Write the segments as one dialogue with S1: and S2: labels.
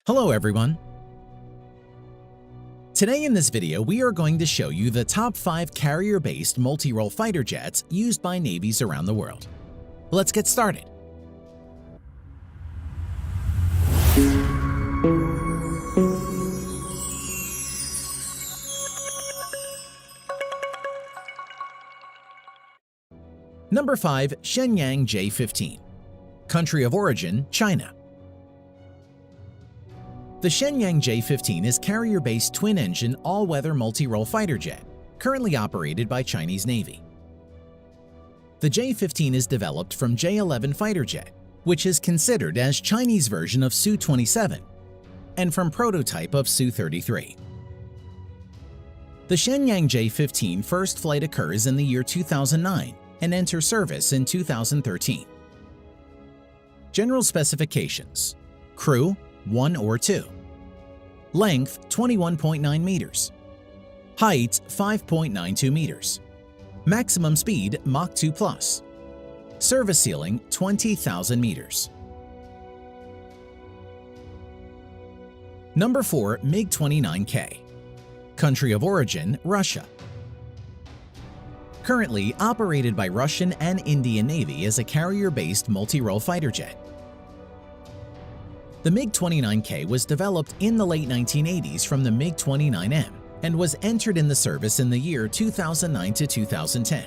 S1: Hello everyone! Today in this video we are going to show you the top 5 carrier-based multi-role fighter jets used by navies around the world. Let's get started! Number 5. Shenyang J-15. Country of origin, China. The Shenyang J-15 is carrier-based twin-engine all-weather multi-role fighter jet, currently operated by Chinese Navy. The J-15 is developed from J-11 fighter jet, which is considered as Chinese version of Su-27, and from prototype of Su-33. The Shenyang J-15 first flight occurs in the year 2009 and enters service in 2013. General specifications: crew, 1 or 2. Length, 21.9 meters. Height, 5.92 meters. Maximum speed, Mach 2+. Service ceiling, 20,000 meters. Number 4. MiG-29K. Country of origin, Russia. Currently operated by Russian and Indian Navy as a carrier-based multi-role fighter jet. The MiG-29K was developed in the late 1980s from the MiG-29M and was entered in the service in the year 2009 to 2010.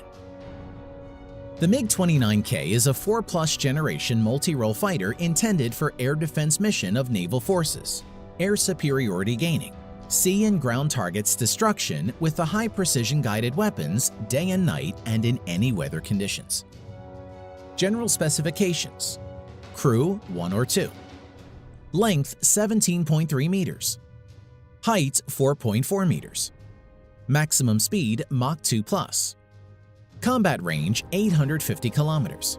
S1: The MiG-29K is a 4+ generation multi-role fighter intended for air defense mission of naval forces, air superiority gaining, sea and ground targets destruction with the high-precision guided weapons day and night and in any weather conditions. General specifications: crew, 1 or 2. Length, 17.3 meters. Height, 4.4 meters. Maximum speed, Mach 2+. Combat range, 850 kilometers.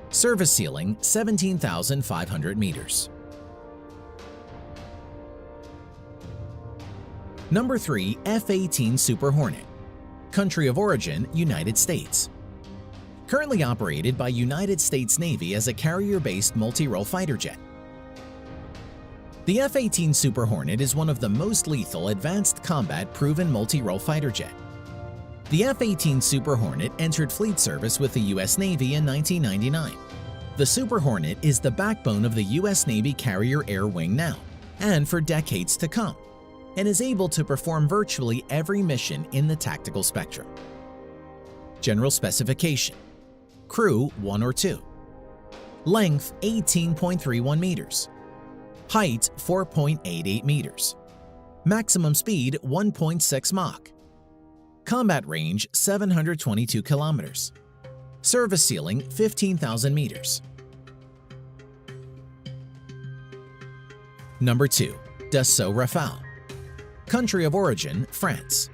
S1: Service ceiling, 17,500 meters. Number 3. F-18 Super Hornet. Country of origin, United States. Currently operated by United States Navy as a carrier-based multi-role fighter jet. The F-18 Super Hornet is one of the most lethal advanced combat proven multi-role fighter jet. The F-18 Super Hornet entered fleet service with the U.S. Navy in 1999. The Super Hornet is the backbone of the U.S. Navy carrier air wing now, and for decades to come, and is able to perform virtually every mission in the tactical spectrum. General specification: crew, 1 or 2. Length, 18.31 meters. Height, 4.88 meters. Maximum speed, 1.6 Mach. Combat range, 722 kilometers. Service ceiling, 15,000 meters. Number 2. Dassault Rafale. Country of origin, France.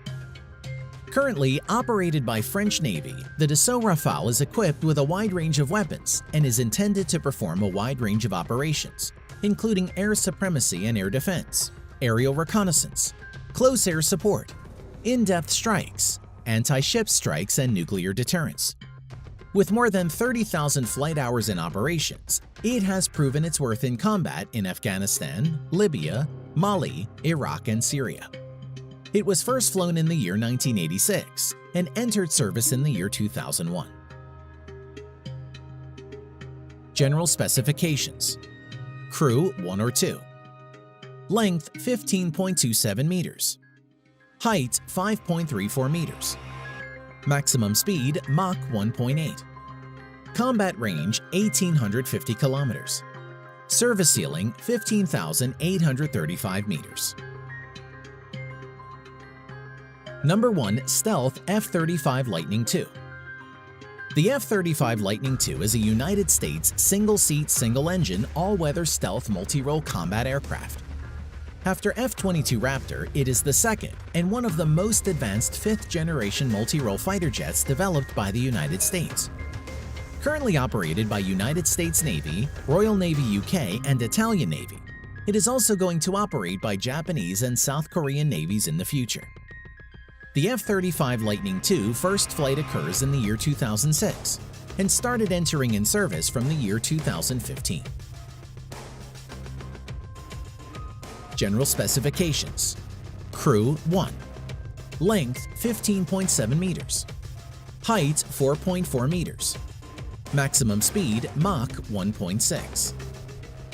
S1: Currently operated by French Navy, the Dassault Rafale is equipped with a wide range of weapons and is intended to perform a wide range of operations, including air supremacy and air defense, aerial reconnaissance, close air support, in-depth strikes, anti-ship strikes, and nuclear deterrence. With more than 30,000 flight hours in operations, it has proven its worth in combat in Afghanistan, Libya, Mali, Iraq, and Syria. It was first flown in the year 1986 and entered service in the year 2001. General specifications: crew, 1 or 2. Length, 15.27 meters. Height, 5.34 meters. Maximum speed, Mach 1.8. Combat range, 1,850 kilometers. Service ceiling, 15,835 meters. Number 1. Stealth F-35 Lightning II. The F-35 Lightning II is a United States single-seat, single-engine, all-weather stealth multi-role combat aircraft. After F-22 Raptor, it is the second and one of the most advanced 5th-generation multi-role fighter jets developed by the United States. Currently operated by United States Navy, Royal Navy UK, and Italian Navy, it is also going to operate by Japanese and South Korean navies in the future. The F-35 Lightning II first flight occurs in the year 2006 and started entering in service from the year 2015. General specifications: Crew 1. Length 15.7 meters. Height 4.4 meters. Maximum speed Mach 1.6.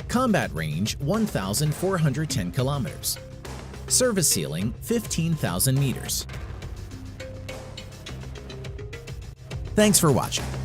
S1: Combat range 1,410 kilometers. Service ceiling 15,000 meters. Thanks for watching.